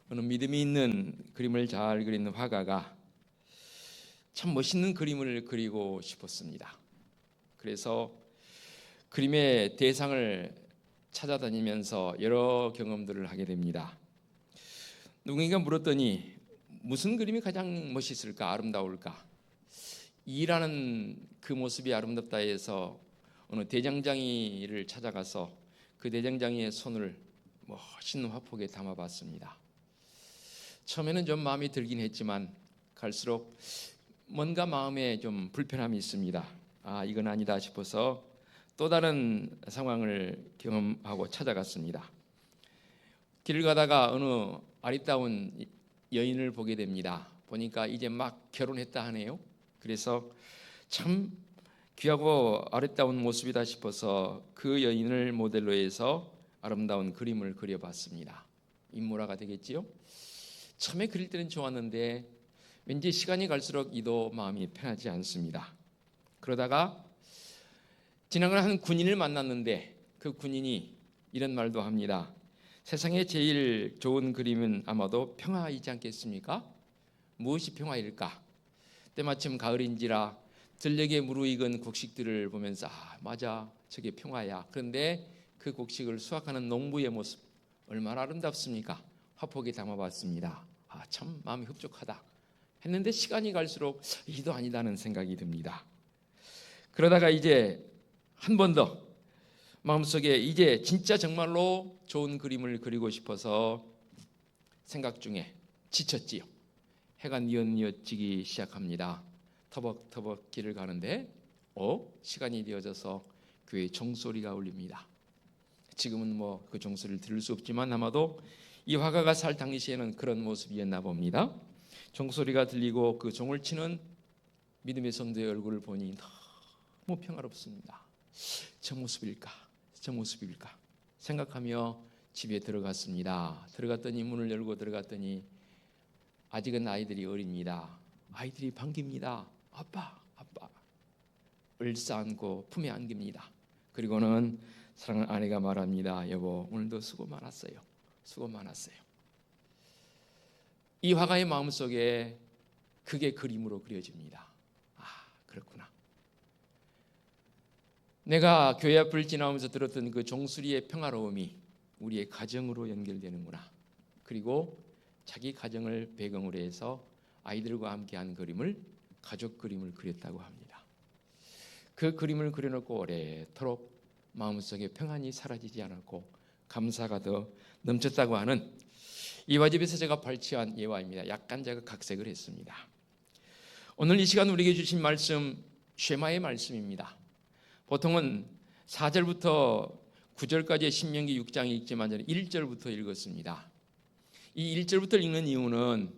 어느 믿음이 있는 그림을 잘 그리는 화가가 참 멋있는 그림을 그리고 싶었습니다. 그래서 그림의 대상을 찾아다니면서 여러 경험들을 하게 됩니다. 누군가 물었더니 무슨 그림이 가장 멋있을까, 아름다울까? 일하는 그 모습이 아름답다 해서 어느 대장장이를 찾아가서 그 대장장이의 손을 멋있는 화폭에 담아봤습니다. 처음에는 좀 마음이 들긴 했지만 갈수록 뭔가 마음에 좀 불편함이 있습니다. 이건 아니다 싶어서 또 다른 상황을 경험하고 찾아갔습니다. 길을 가다가 어느 아리따운 여인을 보게 됩니다. 보니까 이제 막 결혼했다 하네요. 그래서 참 귀하고 아리따운 모습이다 싶어서 그 여인을 모델로 해서 아름다운 그림을 그려봤습니다. 인물화가 되겠지요? 처음에 그릴 때는 좋았는데 왠지 시간이 갈수록 이도 마음이 편하지 않습니다. 그러다가 지나가는 한 군인을 만났는데 그 군인이 이런 말도 합니다. 세상에 제일 좋은 그림은 아마도 평화이지 않겠습니까? 무엇이 평화일까? 때마침 가을인지라 들녘에 무르익은 곡식들을 보면서 맞아, 저게 평화야. 그런데 그 곡식을 수확하는 농부의 모습 얼마나 아름답습니까? 화폭에 담아봤습니다. 참 마음이 흡족하다 했는데 시간이 갈수록 이도 아니다는 생각이 듭니다. 그러다가 이제 한 번 더 마음속에 이제 진짜 정말로 좋은 그림을 그리고 싶어서 생각 중에 지쳤지요. 해가 뉘엿뉘엿지기 시작합니다. 터벅터벅 길을 가는데 시간이 되어져서 교회 종소리가 울립니다. 지금은 그 종소리를 들을 수 없지만 아마도 이 화가가 살 당시에는 그런 모습이었나 봅니다. 종소리가 들리고 그 종을 치는 믿음의 성도의 얼굴을 보니 너무 평화롭습니다. 저 모습일까 생각하며 집에 들어갔습니다. 들어갔더니 문을 열고 들어갔더니 아직은 아이들이 어립니다. 아이들이 반깁니다. 아빠 을싸안고 품에 안깁니다. 그리고는 사랑하는 아내가 말합니다. 여보, 오늘도 수고 많았어요. 이 화가의 마음속에 그게 그림으로 그려집니다. 그렇구나. 내가 교회 앞을 지나면서 들었던 그 종소리의 평화로움이 우리의 가정으로 연결되는구나. 그리고 자기 가정을 배경으로 해서 아이들과 함께한 그림을 가족 그림을 그렸다고 합니다. 그 그림을 그려놓고 오래도록 마음속에 평안이 사라지지 않았고 감사가 더 넘쳤다고 하는 이화집에서 제가 발췌한 예화입니다. 약간 제가 각색을 했습니다. 오늘 이 시간 우리에게 주신 말씀 쉐마의 말씀입니다. 보통은 4절부터 9절까지의 신명기 6장이 읽지만 저는 1절부터 읽었습니다. 이 1절부터 읽는 이유는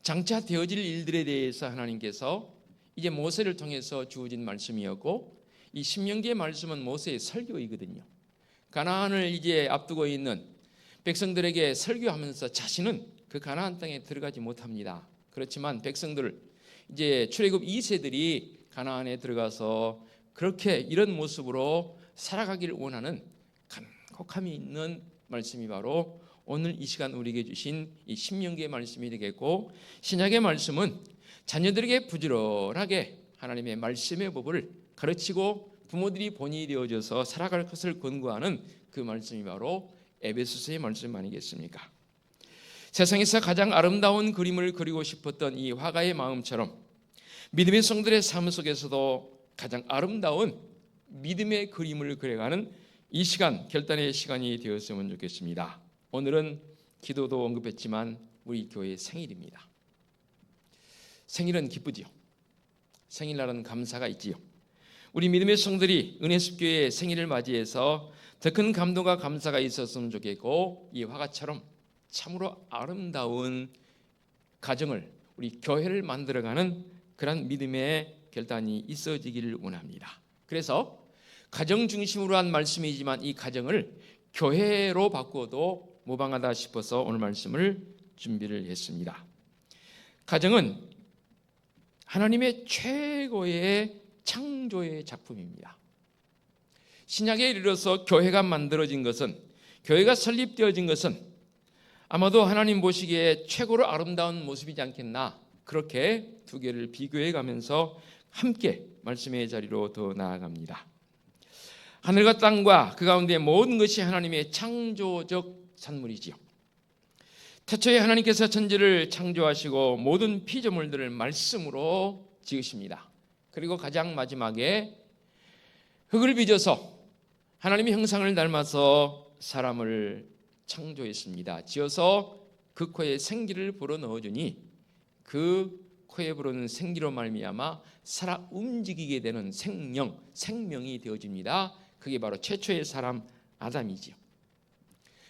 장차 되어질 일들에 대해서 하나님께서 이제 모세를 통해서 주어진 말씀이었고 이 신명기의 말씀은 모세의 설교이거든요. 가나안을 이제 앞두고 있는 백성들에게 설교하면서 자신은 그 가나안 땅에 들어가지 못합니다. 그렇지만 백성들 이제 출애굽 2세들이 가나안에 들어가서 그렇게 이런 모습으로 살아가기를 원하는 간곡함이 있는 말씀이 바로 오늘 이 시간 우리에게 주신 이 신명기의 말씀이 되겠고, 신약의 말씀은 자녀들에게 부지런하게 하나님의 말씀의 법을 가르치고 부모들이 본이 되어져서 살아갈 것을 권고하는 그 말씀이 바로 에베소서의 말씀 아니겠습니까? 세상에서 가장 아름다운 그림을 그리고 싶었던 이 화가의 마음처럼 믿음의 성들의 삶 속에서도 가장 아름다운 믿음의 그림을 그려가는 이 시간, 결단의 시간이 되었으면 좋겠습니다. 오늘은 기도도 언급했지만 우리 교회의 생일입니다. 생일은 기쁘지요. 생일날은 감사가 있지요. 우리 믿음의 성들이 은혜숲교회의 생일을 맞이해서 더 큰 감동과 감사가 있었으면 좋겠고, 이 화가처럼 참으로 아름다운 가정을, 우리 교회를 만들어가는 그런 믿음의 결단이 있어지기를 원합니다. 그래서 가정 중심으로 한 말씀이지만 이 가정을 교회로 바꾸어도 무방하다 싶어서 오늘 말씀을 준비를 했습니다. 가정은 하나님의 최고의 창조의 작품입니다. 신약에 이르러서 교회가 만들어진 것은, 교회가 설립되어진 것은 아마도 하나님 보시기에 최고로 아름다운 모습이지 않겠나, 그렇게 두 개를 비교해 가면서 함께 말씀의 자리로 더 나아갑니다. 하늘과 땅과 그 가운데 모든 것이 하나님의 창조적 산물이지요. 태초에 하나님께서 천지를 창조하시고 모든 피조물들을 말씀으로 지으십니다. 그리고 가장 마지막에 흙을 빚어서 하나님의 형상을 닮아서 사람을 창조했습니다. 지어서 그 코에 생기를 불어넣어주니 그 코에 불어넣는 생기로 말미암아 살아 움직이게 되는 생명이 되어집니다. 그게 바로 최초의 사람 아담이지요.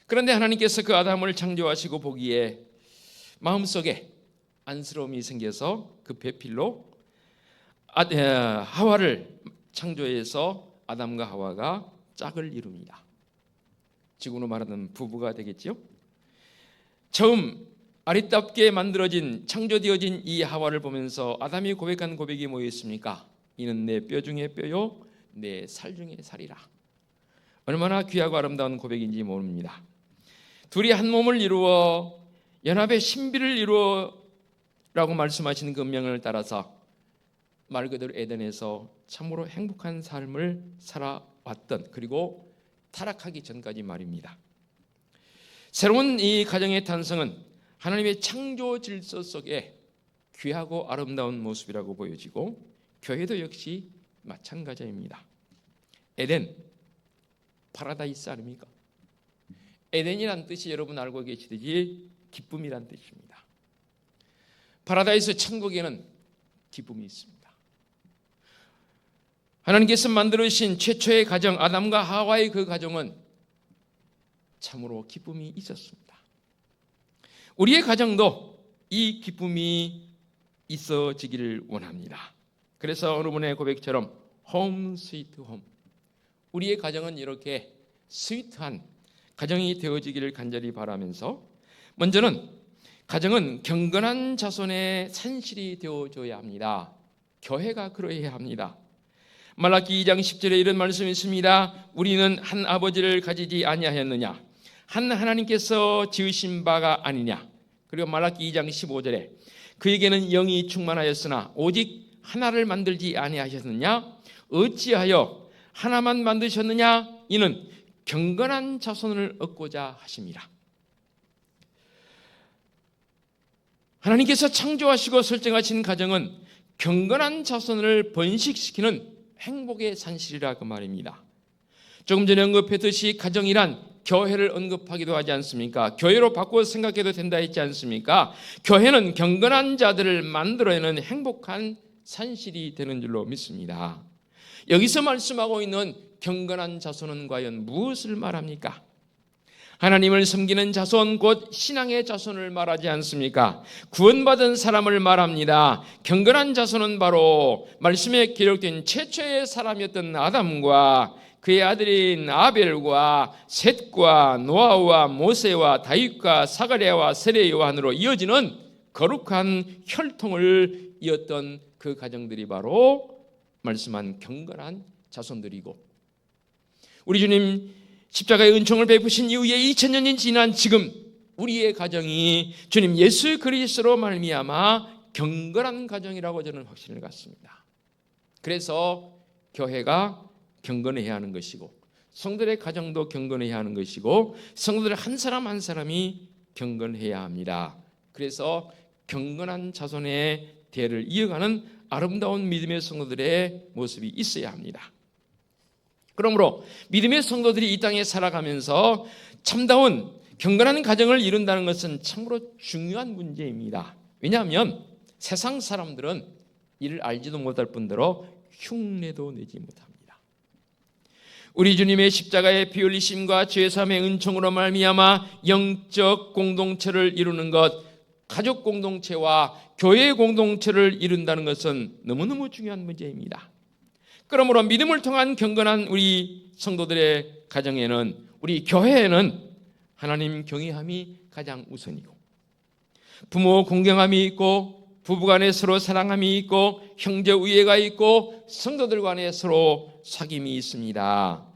그런데 하나님께서 그 아담을 창조하시고 보기에 마음속에 안쓰러움이 생겨서 그 배필로 하와를 창조해서 아담과 하와가 짝을 이룹니다. 지금으로 말하는 부부가 되겠죠. 처음 아리답게 만들어진 창조되어진 이 하와를 보면서 아담이 고백한 고백이 뭐였습니까? 이는 내 뼈 중에 뼈요 내 살 중에 살이라. 얼마나 귀하고 아름다운 고백인지 모릅니다. 둘이 한 몸을 이루어 연합의 신비를 이루어라고 말씀하시는 그 명령을 따라서 말 그대로 에덴에서 참으로 행복한 삶을 살아왔던, 그리고 타락하기 전까지 말입니다. 새로운 이 가정의 탄생은 하나님의 창조 질서 속에 귀하고 아름다운 모습이라고 보여지고, 교회도 역시 마찬가지입니다. 에덴, 파라다이스 아닙니까? 에덴이란 뜻이 여러분 알고 계시듯이 기쁨이란 뜻입니다. 파라다이스 천국에는 기쁨이 있습니다. 하나님께서 만들으신 최초의 가정 아담과 하와의 그 가정은 참으로 기쁨이 있었습니다. 우리의 가정도 이 기쁨이 있어지기를 원합니다. 그래서 어느 분의 고백처럼 홈 스위트 홈, 우리의 가정은 이렇게 스위트한 가정이 되어지기를 간절히 바라면서, 먼저는 가정은 경건한 자손의 산실이 되어줘야 합니다. 교회가 그러해야 합니다. 말라기 2장 10절에 이런 말씀이 있습니다. 우리는 한 아버지를 가지지 아니하였느냐, 한 하나님께서 지으신 바가 아니냐. 그리고 말라기 2장 15절에 그에게는 영이 충만하였으나 오직 하나를 만들지 아니하셨느냐, 어찌하여 하나만 만드셨느냐, 이는 경건한 자손을 얻고자 하심이라. 하나님께서 창조하시고 설정하신 가정은 경건한 자손을 번식시키는 행복의 산실이라 그 말입니다. 조금 전에 언급했듯이 가정이란 교회를 언급하기도 하지 않습니까? 교회로 바꿔 생각해도 된다 했지 않습니까? 교회는 경건한 자들을 만들어내는 행복한 산실이 되는 줄로 믿습니다. 여기서 말씀하고 있는 경건한 자손은 과연 무엇을 말합니까? 하나님을 섬기는 자손, 곧 신앙의 자손을 말하지 않습니까? 구원받은 사람을 말합니다. 경건한 자손은 바로 말씀에 기록된 최초의 사람이었던 아담과 그의 아들인 아벨과 셋과 노아와 모세와 다윗과 사가랴와 세례 요한으로 이어지는 거룩한 혈통을 이었던 그 가정들이 바로 말씀한 경건한 자손들이고, 우리 주님 십자가의 은총을 베푸신 이후에 2000년이 지난 지금 우리의 가정이 주님 예수 그리스도로 말미암아 경건한 가정이라고 저는 확신을 갖습니다. 그래서 교회가 경건해야 하는 것이고, 성도들의 가정도 경건해야 하는 것이고, 성도들 한 사람 한 사람이 경건해야 합니다. 그래서 경건한 자손의 대를 이어가는 아름다운 믿음의 성도들의 모습이 있어야 합니다. 그러므로 믿음의 성도들이 이 땅에 살아가면서 참다운 경건한 가정을 이룬다는 것은 참으로 중요한 문제입니다. 왜냐하면 세상 사람들은 이를 알지도 못할 뿐더러 흉내도 내지 못합니다. 우리 주님의 십자가의 피 흘리심과 죄사함의 은총으로 말미암아 영적 공동체를 이루는 것, 가족 공동체와 교회 공동체를 이룬다는 것은 너무너무 중요한 문제입니다. 그러므로 믿음을 통한 경건한 우리 성도들의 가정에는, 우리 교회에는 하나님 경외함이 가장 우선이고, 부모 공경함이 있고, 부부간에 서로 사랑함이 있고, 형제 우애가 있고, 성도들 간에 서로 사귐이 있습니다.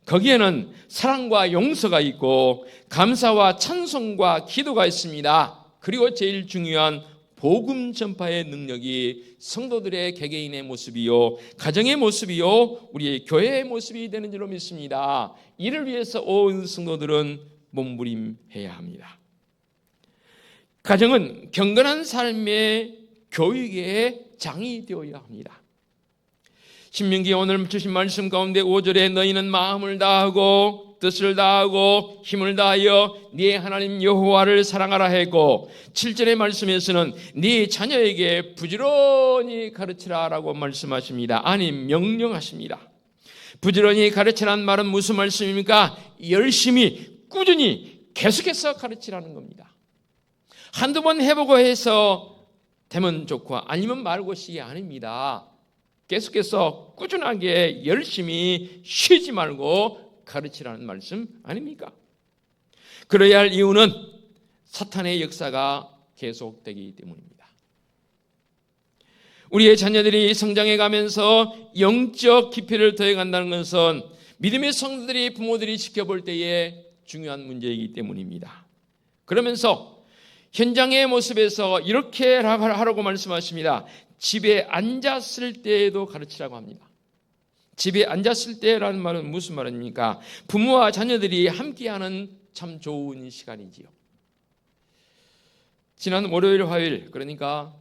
거기에는 사랑과 용서가 있고 감사와 찬송과 기도가 있습니다. 그리고 제일 중요한 복음 전파의 능력이 성도들의 개개인의 모습이요, 가정의 모습이요, 우리의 교회의 모습이 되는 줄로 믿습니다. 이를 위해서 온 성도들은 몸부림해야 합니다. 가정은 경건한 삶의 교육의 장이 되어야 합니다. 신명기 오늘 주신 말씀 가운데 5절에 너희는 마음을 다하고 뜻을 다하고 힘을 다하여 네 하나님 여호와를 사랑하라 했고, 7절의 말씀에서는 네 자녀에게 부지런히 가르치라라고 말씀하십니다. 아니, 명령하십니다. 부지런히 가르치라는 말은 무슨 말씀입니까? 열심히 꾸준히 계속해서 가르치라는 겁니다. 한두 번 해보고 해서 되면 좋고 아니면 말고식이 아닙니다. 계속해서 꾸준하게 열심히 쉬지 말고 가르치라는 말씀 아닙니까? 그래야 할 이유는 사탄의 역사가 계속되기 때문입니다. 우리의 자녀들이 성장해 가면서 영적 깊이를 더해간다는 것은 믿음의 성도들이 부모들이 지켜볼 때에 중요한 문제이기 때문입니다. 그러면서 현장의 모습에서 이렇게 하라고 말씀하십니다. 집에 앉았을 때에도 가르치라고 합니다. 집에 앉았을 때라는 말은 무슨 말입니까? 부모와 자녀들이 함께하는 참 좋은 시간이지요. 지난 월요일, 화요일, 그러니까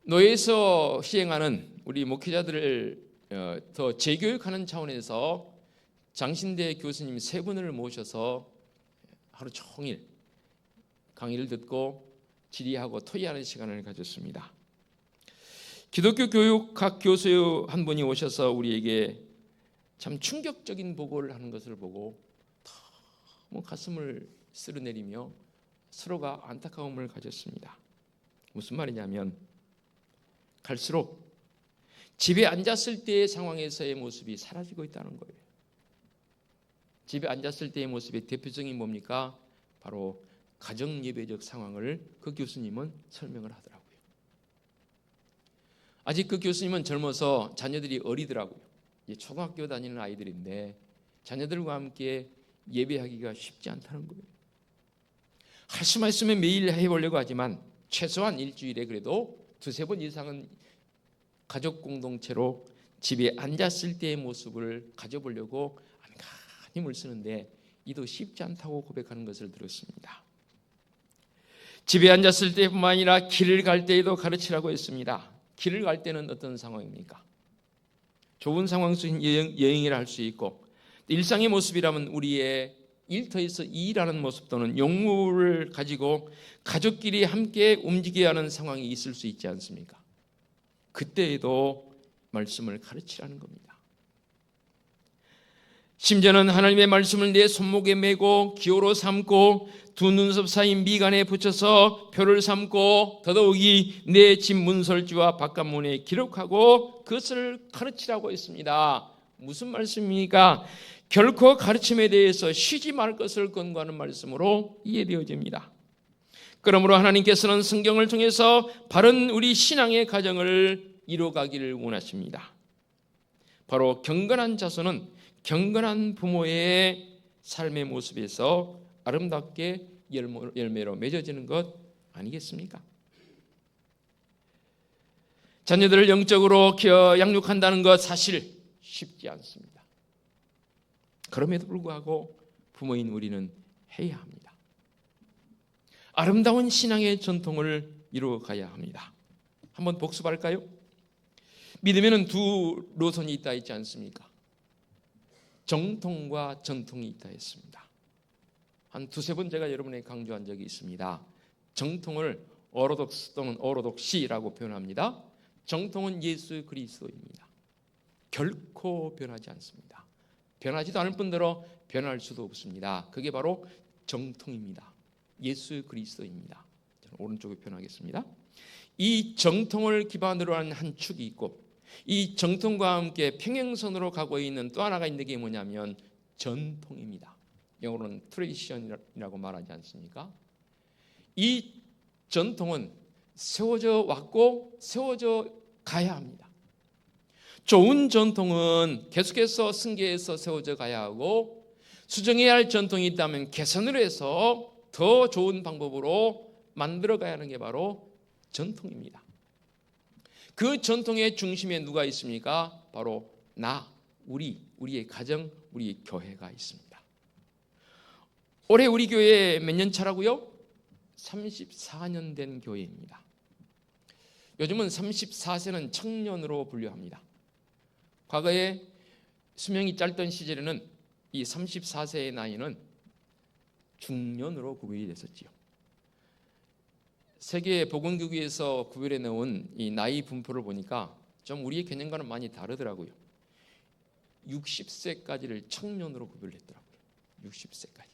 노예에서 시행하는 우리 목회자들을 더 재교육하는 차원에서 장신대 교수님 3분을 모셔서 하루 종일 강의를 듣고 질의하고 토의하는 시간을 가졌습니다. 기독교 교육학 교수 한 분이 오셔서 우리에게 참 충격적인 보고를 하는 것을 보고 너무 가슴을 쓸어내리며 서로가 안타까움을 가졌습니다. 무슨 말이냐면 갈수록 집에 앉았을 때의 상황에서의 모습이 사라지고 있다는 거예요. 집에 앉았을 때의 모습의 대표적인 뭡니까? 바로 가정 예배적 상황을 그 교수님은 설명을 하더라고요. 아직 그 교수님은 젊어서 자녀들이 어리더라고요. 초등학교 다니는 아이들인데 자녀들과 함께 예배하기가 쉽지 않다는 거예요. 할 수만 있으면 매일 해보려고 하지만 최소한 일주일에 그래도 2-3번 이상은 가족 공동체로 집에 앉았을 때의 모습을 가져보려고 안간히 힘을 쓰는데 이도 쉽지 않다고 고백하는 것을 들었습니다. 집에 앉았을 때뿐만 아니라 길을 갈 때에도 가르치라고 했습니다. 길을 갈 때는 어떤 상황입니까? 좋은 상황 속인 여행이라 할 수 있고, 일상의 모습이라면 우리의 일터에서 일하는 모습 또는 용무를 가지고 가족끼리 함께 움직여야 하는 상황이 있을 수 있지 않습니까? 그때에도 말씀을 가르치라는 겁니다. 심지어는 하나님의 말씀을 내 손목에 메고 기호로 삼고 두 눈썹 사이 미간에 붙여서 표를 삼고 더더욱이 내 집 문설주와 바깥문에 기록하고 그것을 가르치라고 했습니다. 무슨 말씀입니까? 결코 가르침에 대해서 쉬지 말 것을 권고하는 말씀으로 이해되어집니다. 그러므로 하나님께서는 성경을 통해서 바른 우리 신앙의 가정을 이루어가기를 원하십니다. 바로 경건한 자손은 경건한 부모의 삶의 모습에서 아름답게 열매로 맺어지는 것 아니겠습니까? 자녀들을 영적으로 양육한다는 것 사실 쉽지 않습니다. 그럼에도 불구하고 부모인 우리는 해야 합니다. 아름다운 신앙의 전통을 이루어가야 합니다. 한번 복습할까요? 믿음에는 두 노선이 있다 있지 않습니까? 정통과 전통이 있다 했습니다. 한 2-3번 제가 여러분에게 강조한 적이 있습니다. 정통을 오르독스 또는 오르독시라고 표현합니다. 정통은 예수 그리스도입니다. 결코 변하지 않습니다. 변하지도 않을 뿐더러 변할 수도 없습니다. 그게 바로 정통입니다. 예수 그리스도입니다. 저는 오른쪽에 표현하겠습니다. 이 정통을 기반으로 한 한 축이 있고 이 정통과 함께 평행선으로 가고 있는 또 하나가 있는 게 뭐냐면 전통입니다. 영어로는 트레디션이라고 말하지 않습니까? 이 전통은 세워져 왔고 세워져 가야 합니다. 좋은 전통은 계속해서 승계해서 세워져 가야 하고, 수정해야 할 전통이 있다면 개선을 해서 더 좋은 방법으로 만들어 가야 하는 게 바로 전통입니다. 그 전통의 중심에 누가 있습니까? 바로 우리의 가정, 우리의 교회가 있습니다. 올해 우리 교회 몇 년 차라고요? 34년 된 교회입니다. 요즘은 34세는 청년으로 분류합니다. 과거에 수명이 짧던 시절에는 이 34세의 나이는 중년으로 구별이 됐었지요. 세계 보건기구에서 구별해 놓은 이 나이 분포를 보니까 좀 우리의 개념과는 많이 다르더라고요. 60세까지를 청년으로 구별했더라고요. 60세까지.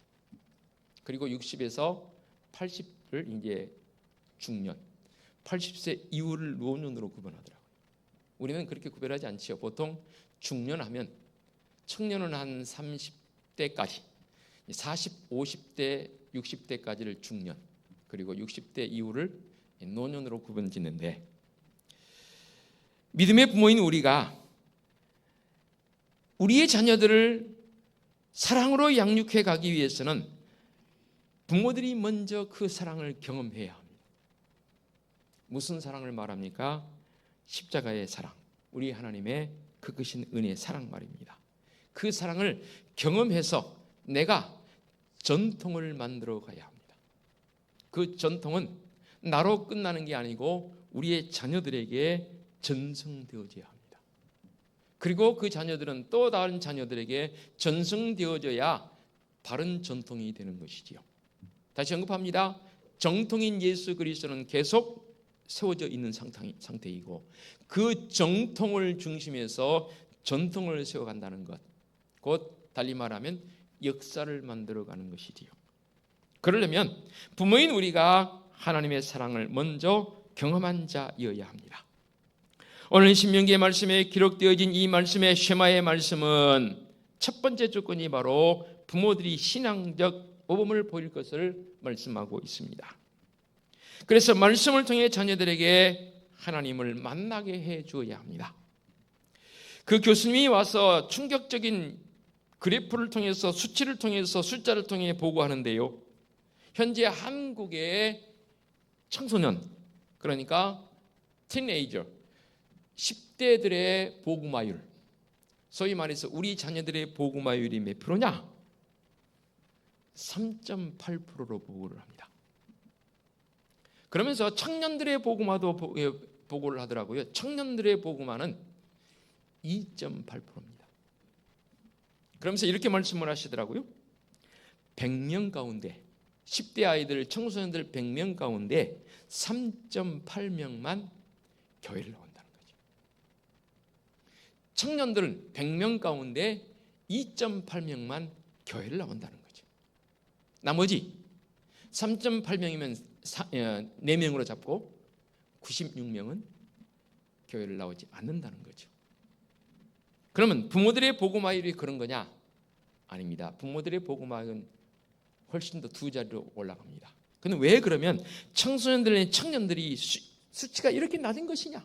그리고 60에서 80을 이제 중년, 80세 이후를 노년으로 구분하더라고요. 우리는 그렇게 구별하지 않지요. 보통 중년하면 청년은 한 30대까지, 40, 50대, 60대까지를 중년, 그리고 60대 이후를 노년으로 구분짓는데, 믿음의 부모인 우리가 우리의 자녀들을 사랑으로 양육해 가기 위해서는 부모들이 먼저 그 사랑을 경험해야 합니다. 무슨 사랑을 말합니까? 십자가의 사랑, 우리 하나님의 그 크신 은혜의 사랑 말입니다. 그 사랑을 경험해서 내가 전통을 만들어 가야 합니다. 그 전통은 나로 끝나는 게 아니고 우리의 자녀들에게 전승되어져야 합니다. 그리고 그 자녀들은 또 다른 자녀들에게 전승되어져야 바른 전통이 되는 것이지요. 다시 언급합니다. 정통인 예수 그리스도는 계속 세워져 있는 상태이고, 그 정통을 중심해서 전통을 세워간다는 것, 곧 달리 말하면 역사를 만들어가는 것이지요. 그러려면 부모인 우리가 하나님의 사랑을 먼저 경험한 자여야 합니다. 오늘 신명기의 말씀에 기록되어진 이 말씀의 쉐마의 말씀은 첫 번째 조건이 바로 부모들이 신앙적 모범을 보일 것을 말씀하고 있습니다. 그래서 말씀을 통해 자녀들에게 하나님을 만나게 해 주어야 합니다. 그 교수님이 와서 충격적인 그래프를 통해서, 수치를 통해서, 숫자를 통해 보고하는데요, 현재 한국의 청소년, 그러니까 티네이저, 10대들의 복음화율, 소위 말해서 우리 자녀들의 복음화율이 몇 프로냐? 3.8%로 보고를 합니다. 그러면서 청년들의 복음화도 보고를 하더라고요. 청년들의 복음화는 2.8%입니다. 그러면서 이렇게 말씀을 하시더라고요. 100명 가운데 10대 아이들, 청소년들 100명 가운데 3.8명만 교회를 나온다는 거죠. 청년들은 100명 가운데 2.8명만 교회를 나온다는 거죠. 나머지 3.8명이면 4명으로 잡고 96명은 교회를 나오지 않는다는 거죠. 그러면 부모들의 복음화율이 그런 거냐? 아닙니다. 부모들의 복음화율은 훨씬 더 두 자리로 올라갑니다. 근데 왜 그러면 청소년들의 청년들이 수치가 이렇게 낮은 것이냐?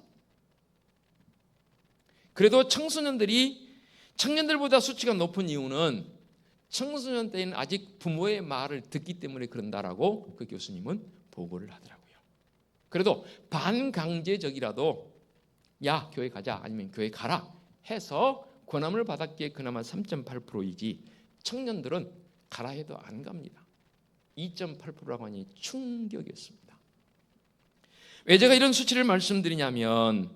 그래도 청년들보다 수치가 높은 이유는 청소년 때는 아직 부모의 말을 듣기 때문에 그런다라고 그 교수님은 보고를 하더라고요. 그래도 반강제적이라도 야 교회 가자, 아니면 교회 가라 해서 권함을 받았기에 그나마 3.8%이지 청년들은 가라 해도 안 갑니다. 2.8%라고 하니 충격이었습니다. 왜 제가 이런 수치를 말씀드리냐면,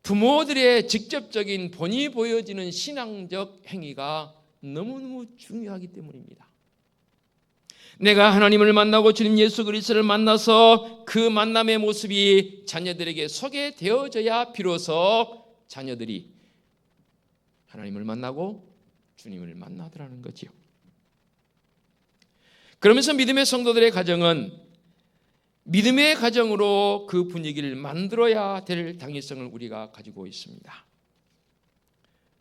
부모들의 직접적인 본이 보여지는 신앙적 행위가 너무너무 중요하기 때문입니다. 내가 하나님을 만나고 주님 예수 그리스도를 만나서 그 만남의 모습이 자녀들에게 소개되어져야 비로소 자녀들이 하나님을 만나고 주님을 만나더라는 거지요. 그러면서 믿음의 성도들의 가정은 믿음의 가정으로 그 분위기를 만들어야 될 당위성을 우리가 가지고 있습니다.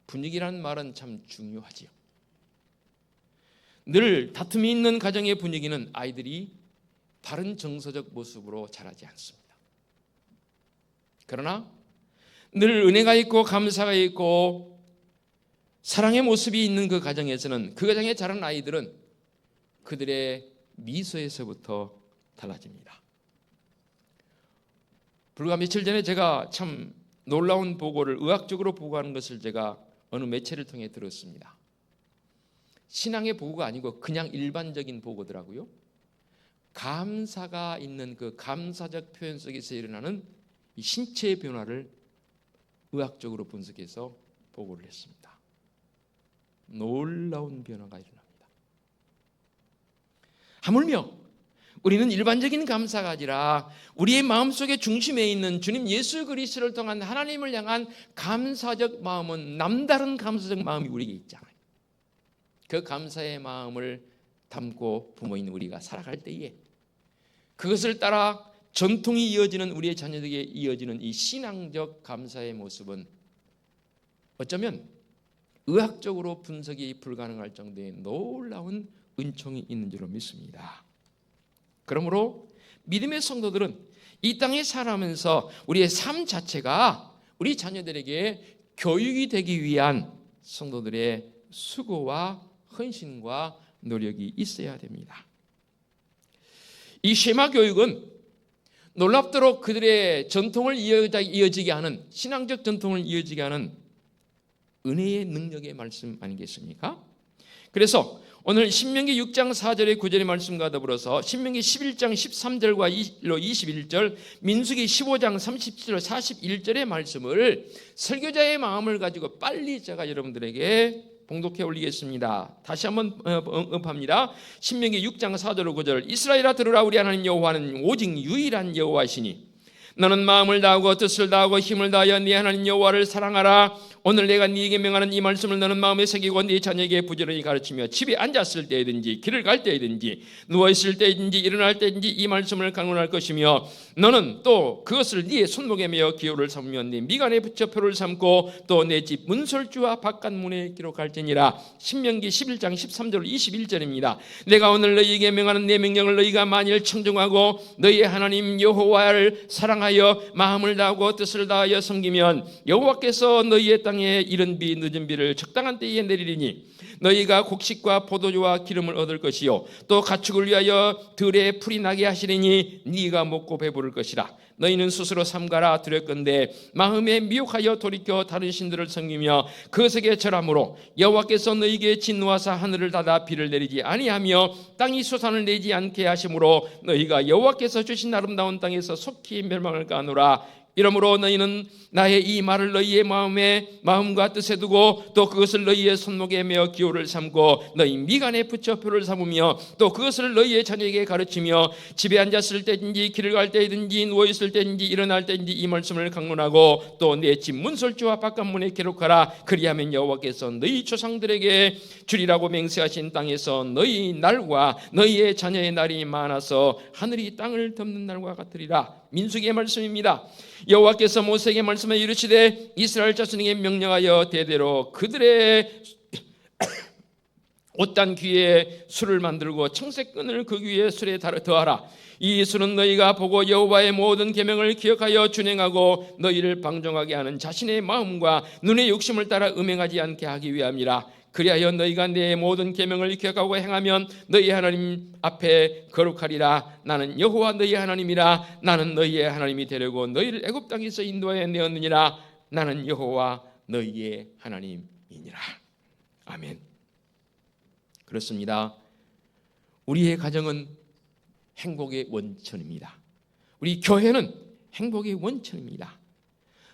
분위기라는 말은 참 중요하지요. 늘 다툼이 있는 가정의 분위기는 아이들이 바른 정서적 모습으로 자라지 않습니다. 그러나 늘 은혜가 있고 감사가 있고 사랑의 모습이 있는 그 가정에서는, 그 가정에 자란 아이들은 그들의 미소에서부터 달라집니다. 불과 며칠 전에 제가 참 놀라운 보고를, 의학적으로 보고하는 것을 제가 어느 매체를 통해 들었습니다. 신앙의 보고가 아니고 그냥 일반적인 보고더라고요. 감사가 있는 그 감사적 표현 속에서 일어나는 이 신체의 변화를 의학적으로 분석해서 보고를 했습니다. 놀라운 변화가 일어납니다. 하물며 우리는 일반적인 감사가 아니라 우리의 마음속의 중심에 있는 주님 예수 그리스도를 통한 하나님을 향한 감사적 마음은, 남다른 감사적 마음이 우리에게 있잖아요. 그 감사의 마음을 담고 부모인 우리가 살아갈 때에 그것을 따라 전통이 이어지는, 우리의 자녀들에게 이어지는 이 신앙적 감사의 모습은 어쩌면 의학적으로 분석이 불가능할 정도의 놀라운 은총이 있는 줄로 믿습니다. 그러므로 믿음의 성도들은 이 땅에 살아가면서 우리의 삶 자체가 우리 자녀들에게 교육이 되기 위한 성도들의 수고와 헌신과 노력이 있어야 됩니다. 이 쉐마 교육은 놀랍도록 그들의 전통을 이어지게 하는, 신앙적 전통을 이어지게 하는 은혜의 능력의 말씀 아니겠습니까? 그래서 오늘 신명기 6장 4절의 9절의 말씀과 더불어서 신명기 11장 13절과 21절, 민수기 15장 37절 41절의 말씀을 설교자의 마음을 가지고 빨리 제가 여러분들에게 봉독해 올리겠습니다. 다시 한번 음합니다. 신명기 6장 4절 9절. 이스라엘아 들으라, 우리 하나님 여호와는 오직 유일한 여호와시니 너는 마음을 다하고 뜻을 다하고 힘을 다하여 네 하나님 여호와를 사랑하라. 오늘 내가 네게 명하는 이 말씀을 너는 마음에 새기고 네 자녀에게 부지런히 가르치며 집에 앉았을 때든지 길을 갈 때든지 누워있을 때든지 일어날 때든지 이 말씀을 강론할 것이며 너는 또 그것을 네 손목에 메어 기호를 삼으며 네 미간에 붙여 표를 삼고 또 내 집 문설주와 바깥문에 기록할지니라. 신명기 11장 13절 21절입니다. 내가 오늘 너희에게 명하는 내 명령을 너희가 만일 청종하고 너희의 하나님 여호와를 사랑하여 마음을 다하고 뜻을 다하여 섬기면 여호와께서 너희의 땅에 이른 비 늦은 비를 적당한 때에 내리리니 너희가 곡식과 포도주와 기름을 얻을 것이요 또 가축을 위하여 들에 풀이 나게 하시리니 네가 먹고 배부를 것이라. 너희는 스스로 삼가라 두렵건대 마음에 미혹하여 돌이켜 다른 신들을 섬기며 그것에게 절함으로 여호와께서 너희에게 진노하사 하늘을 닫아 비를 내리지 아니하며 땅이 소산을 내지 않게 하심으로 너희가 여호와께서 주신 아름다운 땅에서 속히 멸망을 까노라. 이러므로 너희는 나의 이 말을 너희의 마음과 뜻에 두고 또 그것을 너희의 손목에 메어 기호를 삼고 너희 미간에 붙여 표를 삼으며 또 그것을 너희의 자녀에게 가르치며 집에 앉았을 때든지 길을 갈 때든지 누워있을 때든지 일어날 때든지 이 말씀을 강론하고 또 내 집 문설주와 바깥문에 기록하라. 그리하면 여호와께서 너희 조상들에게 주리라고 맹세하신 땅에서 너희 날과 너희의 자녀의 날이 많아서 하늘이 땅을 덮는 날과 같으리라. 민수기의 말씀입니다. 여호와께서 모세에게 말씀하여 이르시되 이스라엘 자손에게 명령하여 대대로 그들의 옷단 귀에 술을 만들고 청색끈을 그 귀에 술에 더하라. 이 술은 너희가 보고 여호와의 모든 계명을 기억하여 준행하고 너희를 방종하게 하는 자신의 마음과 눈의 욕심을 따라 음행하지 않게 하기 위함이라. 그리하여 너희가 내 모든 계명을 기억하고 행하면 너희 하나님 앞에 거룩하리라. 나는 여호와 너희 하나님이라. 나는 너희의 하나님이 되려고 너희를 애굽 땅에서 인도하여 내었느니라. 나는 여호와 너희의 하나님이니라. 아멘. 그렇습니다. 우리의 가정은 행복의 원천입니다. 우리 교회는 행복의 원천입니다.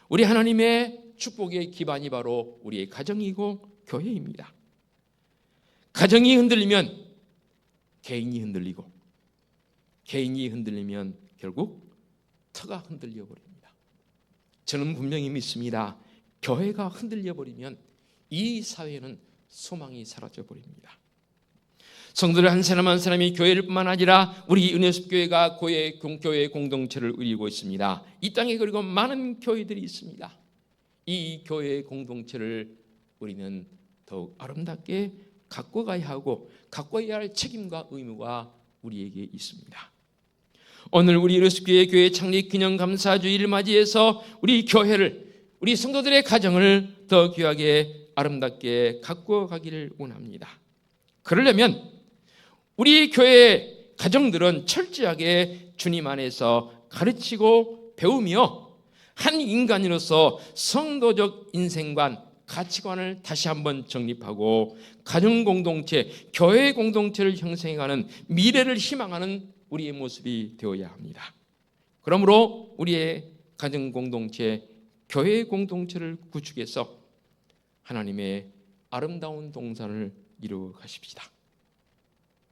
우리 하나님의 축복의 기반이 바로 우리의 가정이고 교회입니다. 가정이 흔들리면 개인이 흔들리고 개인이 흔들리면 결국 터가 흔들려 버립니다. 저는 분명히 믿습니다. 교회가 흔들려 버리면 이 사회는 소망이 사라져 버립니다. 성도들 한 사람 한 사람이 교회를 뿐만 아니라 우리 은혜숲교회가 교회 공동체를 이루고 있습니다. 이 땅에 그리고 많은 교회들이 있습니다. 이 교회 공동체를 우리는 더욱 아름답게 갖고 가야 하고 갖고야 할 책임과 의무가 우리에게 있습니다. 오늘 우리 은혜숲교회 교회 창립 기념 감사주의를 맞이해서 우리 교회를 우리 성도들의 가정을 더 귀하게 아름답게 가꾸어 가기를 원합니다. 그러려면 우리 교회 가정들은 철저하게 주님 안에서 가르치고 배우며 한 인간으로서 성도적 인생관, 가치관을 다시 한번 정립하고 가정 공동체, 교회 공동체를 형성해가는 미래를 희망하는 우리의 모습이 되어야 합니다. 그러므로 우리의 가정 공동체, 교회 공동체를 구축해서 하나님의 아름다운 동산을 이루어 가십시다.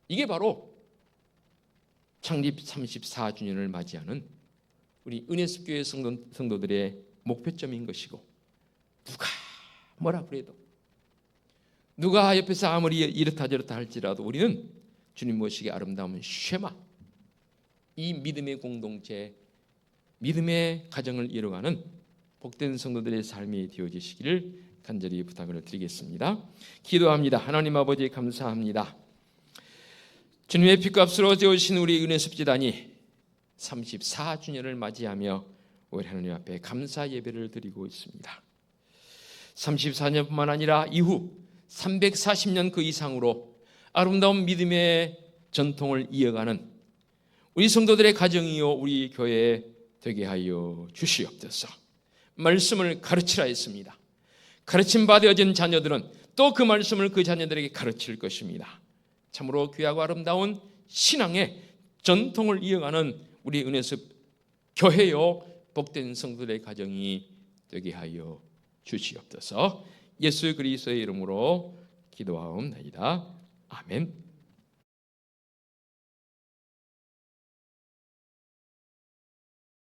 이게 바로 창립 34주년을 맞이하는 우리 은혜숲교회 성도들의 목표점인 것이고, 누가 뭐라 그래도, 누가 옆에서 아무리 이렇다 저렇다 할지라도 우리는 주님 모시기 아름다운 쉐마, 이 믿음의 공동체, 믿음의 가정을 이뤄가는 복된 성도들의 삶이 되어지시기를 간절히 부탁을 드리겠습니다. 기도합니다. 하나님 아버지 감사합니다. 주님의 피값으로 세우신 우리 은혜숲 재단이 34주년을 맞이하며 우리 하나님 앞에 감사 예배를 드리고 있습니다. 34년뿐만 아니라 이후 340년 그 이상으로 아름다운 믿음의 전통을 이어가는 우리 성도들의 가정이요 우리 교회 되게 하여 주시옵소서. 말씀을 가르치라 했습니다. 가르침 받아진 자녀들은 또 그 말씀을 그 자녀들에게 가르칠 것입니다. 참으로 귀하고 아름다운 신앙의 전통을 이어가는 우리 은혜숲 교회요 복된 성도들의 가정이 되게 하여 주시옵소서. 예수 그리스도의 이름으로 기도하옵나이다. 아멘.